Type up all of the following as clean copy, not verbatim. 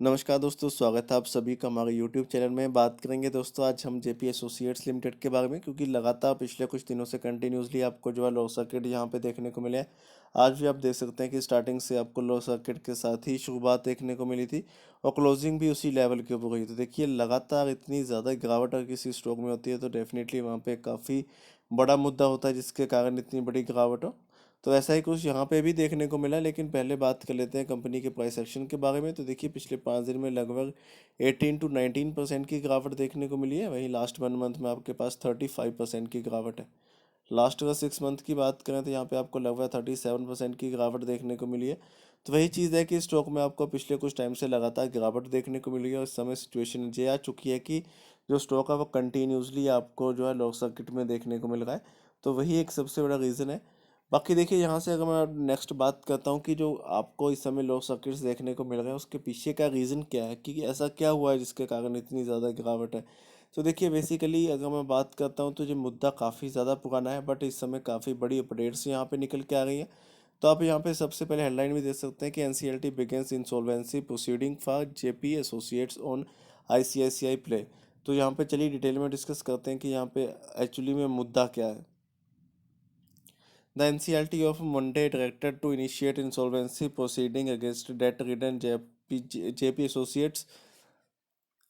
नमस्कार दोस्तों, स्वागत है आप सभी का हमारे यूट्यूब चैनल में। बात करेंगे दोस्तों आज हम जेपी एसोसिएट्स लिमिटेड के बारे में, क्योंकि लगातार पिछले कुछ दिनों से कंटिन्यूसली आपको जो है लो सर्किट यहाँ पे देखने को मिले हैं। आज भी आप देख सकते हैं कि स्टार्टिंग से आपको लो सर्किट के साथ ही शुरुआत देखने को मिली थी और क्लोजिंग भी उसी लेवल के ऊपर हुई। तो देखिए लगातार इतनी ज़्यादा गिरावट अगर किसी स्टॉक में होती है तो डेफिनेटली वहाँ पे काफ़ी बड़ा मुद्दा होता है जिसके कारण इतनी बड़ी गिरावट हो। तो ऐसा ही कुछ यहाँ पे भी देखने को मिला, लेकिन पहले बात कर लेते हैं कंपनी के प्राइस एक्शन के बारे में। तो देखिए पिछले 5 दिन में लगभग 18 to 19% की गिरावट देखने को मिली है। वहीं लास्ट 1 मंथ में आपके पास 35% की गिरावट है। लास्ट का 6 मंथ की बात करें तो यहाँ पे आपको लगभग 37% की गिरावट देखने को मिली है। तो वही चीज़ है कि स्टॉक में आपको पिछले कुछ टाइम से लगातार गिरावट देखने को मिली है और इस समय सिचुएशन ये आ चुकी है कि जो स्टॉक है वो कंटिन्यूसली आपको जो है लो सर्किट में देखने को मिल रहा है। तो वही एक सबसे बड़ा रीज़न है। बाकी देखिए यहाँ से अगर मैं नेक्स्ट बात करता हूँ कि जो आपको इस समय लो सर्किट्स देखने को मिल रहे हैं उसके पीछे का रीज़न क्या है, कि ऐसा क्या हुआ है जिसके कारण इतनी ज़्यादा गिरावट है। तो देखिए बेसिकली अगर मैं बात करता हूँ तो ये मुद्दा काफ़ी ज़्यादा पुराना है, बट इस समय काफ़ी बड़ी अपडेट्स यहाँ पे निकल के आ रही हैं। तो आप यहाँ पे सबसे पहले हेडलाइन भी देख सकते हैं कि NCLT begins insolvency proceeding for JP associates on ICICI play. तो यहाँ पे चलिए डिटेल में डिस्कस करते हैं कि यहाँ पे एक्चुअली में मुद्दा क्या है। The NCLT of Monday directed to initiate insolvency proceeding against debt-ridden JP Associates,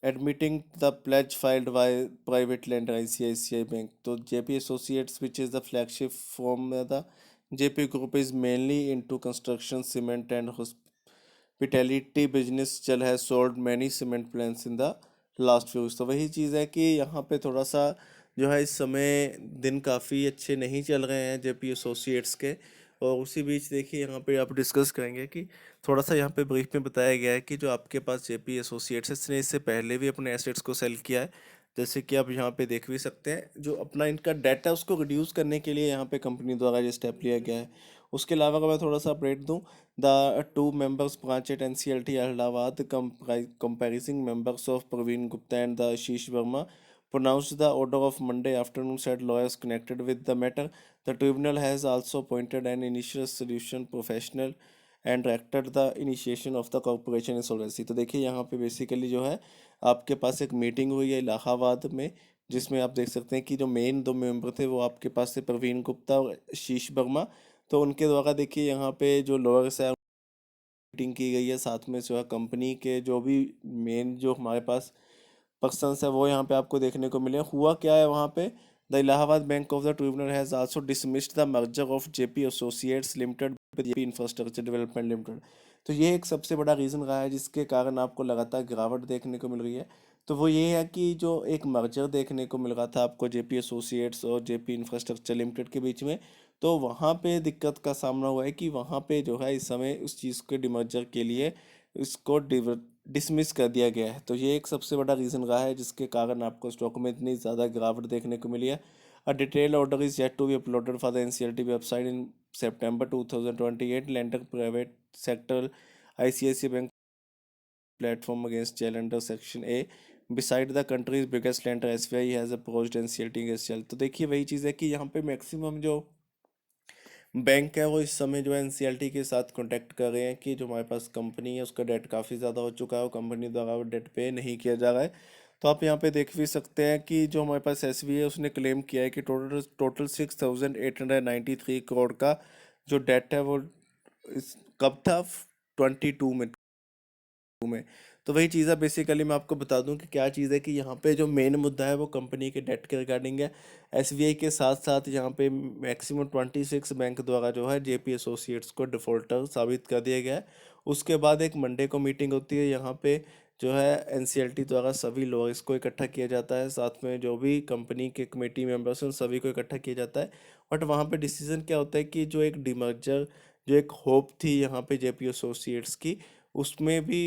admitting the pledge filed by private lender ICICI Bank. So JP Associates, which is the flagship firm, the JP Group is mainly into construction, cement, and hospitality business. Still has sold many cement plants in the last few. तो वही चीज़ है कि यहाँ पे थोड़ा सा जो है इस समय दिन काफ़ी अच्छे नहीं चल रहे हैं जेपी एसोसिएट्स के। और उसी बीच देखिए यहाँ पे आप डिस्कस करेंगे कि थोड़ा सा यहाँ पे ब्रीफ में बताया गया है कि जो आपके पास जेपी एसोसिएट्स है इसने इससे पहले भी अपने एसेट्स को सेल किया है। जैसे कि आप यहाँ पे देख भी सकते हैं जो अपना इनका डेट है उसको रिड्यूस करने के लिए यहाँ पे कंपनी द्वारा ये स्टेप लिया गया है। उसके अलावा अगर मैं थोड़ा सा अपडेट दूँ, the two members branch at NCLT Allahabad comprising members of Praveen Gupta and the Ashish Verma pronounced the order of Monday afternoon, said lawyers connected with the matter. The tribunal has also appointed an initial solution professional and directed the initiation of the corporation insolvency। तो देखिए यहाँ पे basically जो है आपके पास एक meeting हुई है इलाहाबाद में, जिसमें आप देख सकते हैं कि जो मेन 2 मेंबर थे वो आपके पास से प्रवीण गुप्ता और शीश वर्मा। तो उनके द्वारा देखिए यहाँ पे जो लॉयर्स है मीटिंग की गई है, साथ में जो है कंपनी के जो भी मेन जो हमारे पास पर्सन्स है वो यहाँ पे आपको देखने को मिले। हुआ क्या है वहाँ पे, the Allahabad bank of the tribunal has also dismissed the merger of JP associates limited with JP infrastructure development limited. तो ये एक सबसे बड़ा रीज़न रहा है जिसके कारण आपको लगातार गिरावट देखने को मिल रही है। तो वो ये है कि जो एक मर्जर देखने को मिल रहा था आपको जेपी एसोसिएट्स और जेपी इंफ्रास्ट्रक्चर लिमिटेड के बीच में, तो वहाँ पे दिक्कत का सामना हुआ है कि वहाँ पे जो है इस समय उस चीज़ के डिमर्जर के लिए इसको डिसमिस कर दिया गया है। तो ये एक सबसे बड़ा रीज़न रहा है जिसके कारण आपको स्टॉक में इतनी ज़्यादा गिरावट देखने को मिली है। A detail order is yet to be uploaded for the NCLT website in September 2028। lender private sector ICICI Bank platform against challenger section A beside the country's biggest lender SBI has approached NCLT against चल। तो देखिए वही चीज़ है कि यहाँ पे maximum जो bank है वो इस समय जो है एनसीएलटी के साथ कांटेक्ट कर रहे हैं कि जो हमारे पास कंपनी है उसका डेट काफ़ी ज़्यादा हो चुका है और कंपनी द्वारा वो डेट पे नहीं किया जा रहा है। तो आप यहाँ पे देख भी सकते हैं कि जो हमारे पास एसबीआई है उसने क्लेम किया है कि टोटल टोटल 6,893 करोड़ का जो डेट है वो इस कब था 22 में। तो वही चीज़ है बेसिकली मैं आपको बता दूं कि क्या चीज़ है कि यहाँ पे जो मेन मुद्दा है वो कंपनी के डेट के रिगार्डिंग है। एसबीआई के साथ साथ यहाँ पे मैक्सिमम 26 बैंक द्वारा जो है जेपी एसोसिएट्स को डिफ़ॉल्टर साबित कर दिया गया है। उसके बाद एक मंडे को मीटिंग होती है, यहाँ पे जो है एनसीएलटी द्वारा सभी लॉयर्स को इकट्ठा किया जाता है, साथ में जो भी कंपनी के कमेटी मेंबर्स हैं उन सभी को इकट्ठा किया जाता है। बट वहाँ पे डिसीजन क्या होता है कि जो एक डिमर्जर जो एक होप थी यहाँ पे जेपी एसोसिएट्स की, उसमें भी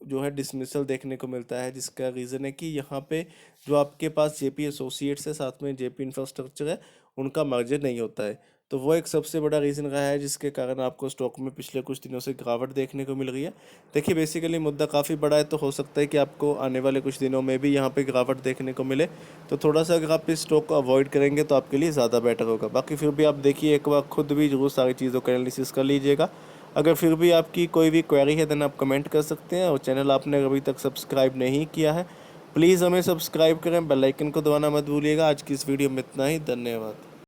जो है डिसमिसल देखने को मिलता है, जिसका रीज़न है कि यहाँ पे जो आपके पास जेपी एसोसिएट्स है साथ में जेपी इंफ्रास्ट्रक्चर है उनका मर्जर नहीं होता है। तो वो एक सबसे बड़ा रीज़न रहा है जिसके कारण आपको स्टॉक में पिछले कुछ दिनों से गिरावट देखने को मिल रही है। देखिए बेसिकली मुद्दा काफ़ी बड़ा है, तो हो सकता है कि आपको आने वाले कुछ दिनों में भी यहाँ पे गिरावट देखने को मिले। तो थोड़ा सा अगर आप इस स्टॉक को अवॉइड करेंगे तो आपके लिए ज़्यादा बेटर होगा। बाकी फिर भी आप देखिए एक बार खुद भी जरूर सारी चीज़ों का एनालिसिस कर लीजिएगा। अगर फिर भी आपकी कोई भी क्वेरी है देन आप कमेंट कर सकते हैं, और चैनल आपने अभी तक सब्सक्राइब नहीं किया है प्लीज़ हमें सब्सक्राइब करें, बेल आइकन को दबाना मत भूलिएगा। आज की इस वीडियो में इतना ही, धन्यवाद।